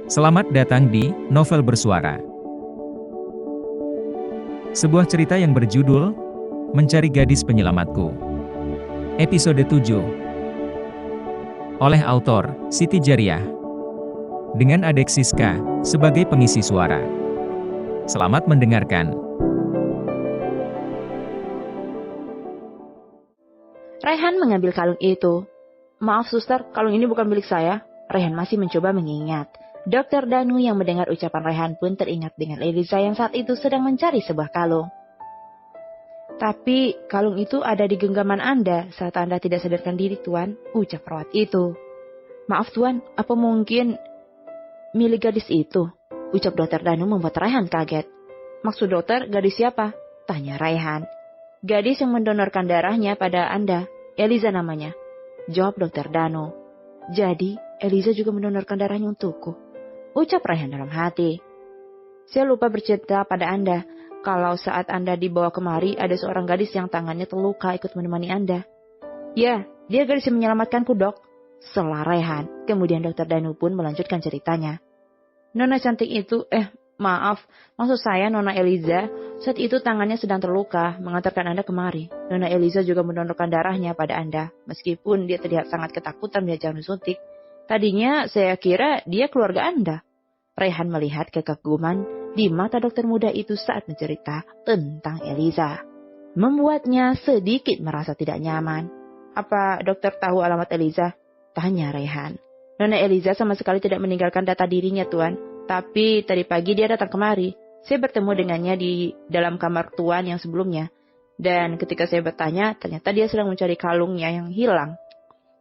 Selamat datang di Novel Bersuara. Sebuah cerita yang berjudul Mencari Gadis Penyelamatku. Episode 7. Oleh autor Siti Jariah. Dengan Adek Siska sebagai pengisi suara. Selamat mendengarkan. Raihan mengambil kalung itu. Maaf suster, kalung ini bukan milik saya. Raihan masih mencoba mengingat. Dokter Danu yang mendengar ucapan Raihan pun teringat dengan Eliza yang saat itu sedang mencari sebuah kalung. Tapi kalung itu ada di genggaman Anda saat Anda tidak sadarkan diri, Tuan, ucap perawat itu. Maaf Tuan, apa mungkin milik gadis itu? Ucap Dokter Danu membuat Raihan kaget. Maksud dokter, gadis siapa? Tanya Raihan. Gadis yang mendonorkan darahnya pada Anda, Eliza namanya. Jawab Dokter Danu. Jadi, Eliza juga mendonorkan darahnya untukku. Ucap Raihan dalam hati. Saya lupa bercerita pada Anda, kalau saat Anda dibawa kemari ada seorang gadis yang tangannya terluka ikut menemani Anda. Ya, dia gadis yang menyelamatkanku, Dok. Sela Raihan. Kemudian Dokter Danu pun melanjutkan ceritanya. Nona cantik itu, maaf, maksud saya Nona Eliza, saat itu tangannya sedang terluka, mengantarkan Anda kemari. Nona Eliza juga mendonorkan darahnya pada Anda, meskipun dia terlihat sangat ketakutan melihat jarum suntik. Tadinya saya kira dia keluarga Anda. Raihan melihat kekaguman di mata dokter muda itu saat mencerita tentang Eliza. Membuatnya sedikit merasa tidak nyaman. Apa dokter tahu alamat Eliza? Tanya Raihan. Nona Eliza sama sekali tidak meninggalkan data dirinya, Tuan. Tapi tadi pagi dia datang kemari. Saya bertemu dengannya di dalam kamar Tuan yang sebelumnya. Dan ketika saya bertanya, ternyata dia sedang mencari kalungnya yang hilang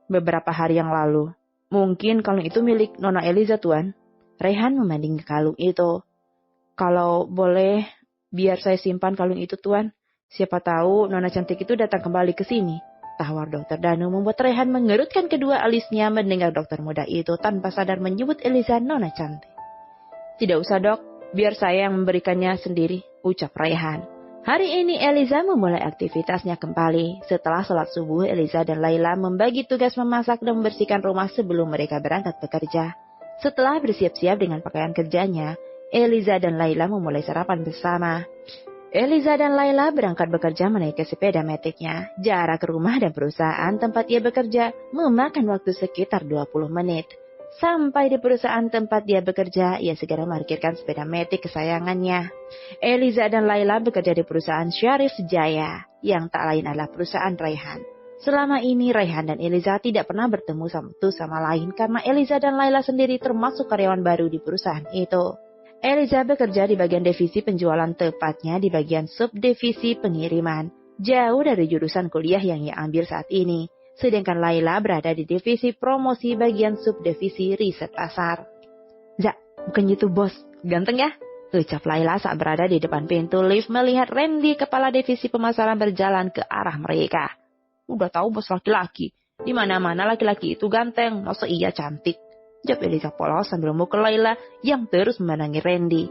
beberapa hari yang lalu. Mungkin kalung itu milik Nona Eliza, Tuan. Raihan memandang kalung itu. Kalau boleh, biar saya simpan kalung itu, Tuan. Siapa tahu Nona cantik itu datang kembali ke sini. Tawar Dokter Danu membuat Raihan mengerutkan kedua alisnya mendengar dokter muda itu tanpa sadar menyebut Eliza Nona cantik. Tidak usah, Dok. Biar saya yang memberikannya sendiri, ucap Raihan. Hari ini Eliza memulai aktivitasnya kembali. Setelah sholat subuh, Eliza dan Laila membagi tugas memasak dan membersihkan rumah sebelum mereka berangkat bekerja. Setelah bersiap-siap dengan pakaian kerjanya, Eliza dan Laila memulai sarapan bersama. Eliza dan Laila berangkat bekerja menaiki sepeda metiknya. Jarak rumah dan perusahaan tempat ia bekerja memakan waktu sekitar 20 menit. Sampai di perusahaan tempat dia bekerja, ia segera memarkirkan sepeda metik kesayangannya. Eliza dan Laila bekerja di perusahaan Syarif Jaya, yang tak lain adalah perusahaan Raihan. Selama ini Raihan dan Eliza tidak pernah bertemu satu sama lain karena Eliza dan Laila sendiri termasuk karyawan baru di perusahaan itu. Eliza bekerja di bagian divisi penjualan, tepatnya di bagian subdivisi pengiriman, jauh dari jurusan kuliah yang ia ambil saat ini. Sedangkan Laila berada di divisi promosi bagian subdivisi riset pasar. Zak, bukan gitu bos, ganteng ya? Ucap Laila saat berada di depan pintu lift melihat Randy, kepala divisi pemasaran berjalan ke arah mereka. Udah tahu bos laki-laki, di mana-mana laki-laki itu ganteng, masa iya cantik? Jawab Eliza polos sambil memukul Laila yang terus memandangi Randy.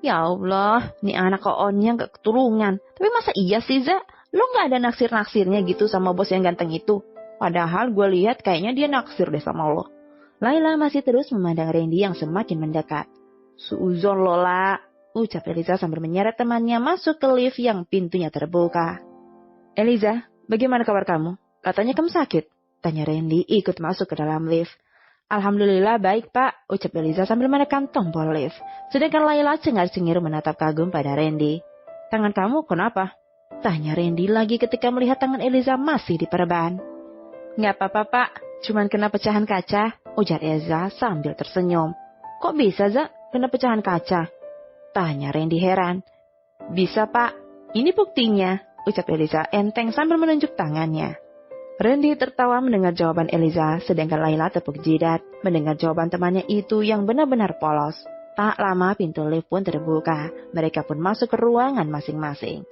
Ya Allah, nih anak koonnya gak keturungan. Tapi masa iya sih, Za? Lo gak ada naksir-naksirnya gitu sama bos yang ganteng itu? Padahal gue lihat kayaknya dia naksir deh sama lo. Laila masih terus memandang Randy yang semakin mendekat. Suuzon Lola, ucap Eliza sambil menyeret temannya masuk ke lift yang pintunya terbuka. Eliza, bagaimana kabar kamu? Katanya kamu sakit. Tanya Randy ikut masuk ke dalam lift. Alhamdulillah baik pak, ucap Eliza sambil menekan tombol lift. Sedangkan Laila cengar-cengir menatap kagum pada Randy. Tangan kamu kenapa? Tanya Randy lagi ketika melihat tangan Eliza masih diperban. Nggak apa-apa pak, cuman kena pecahan kaca, ujar Eliza sambil tersenyum. Kok bisa Za, kena pecahan kaca? Tanya Randy heran. Bisa pak, ini buktinya, ucap Eliza enteng sambil menunjuk tangannya. Randy tertawa mendengar jawaban Eliza, sedangkan Laila tepuk jidat mendengar jawaban temannya itu yang benar-benar polos. Tak lama pintu lift pun terbuka, mereka pun masuk ke ruangan masing-masing.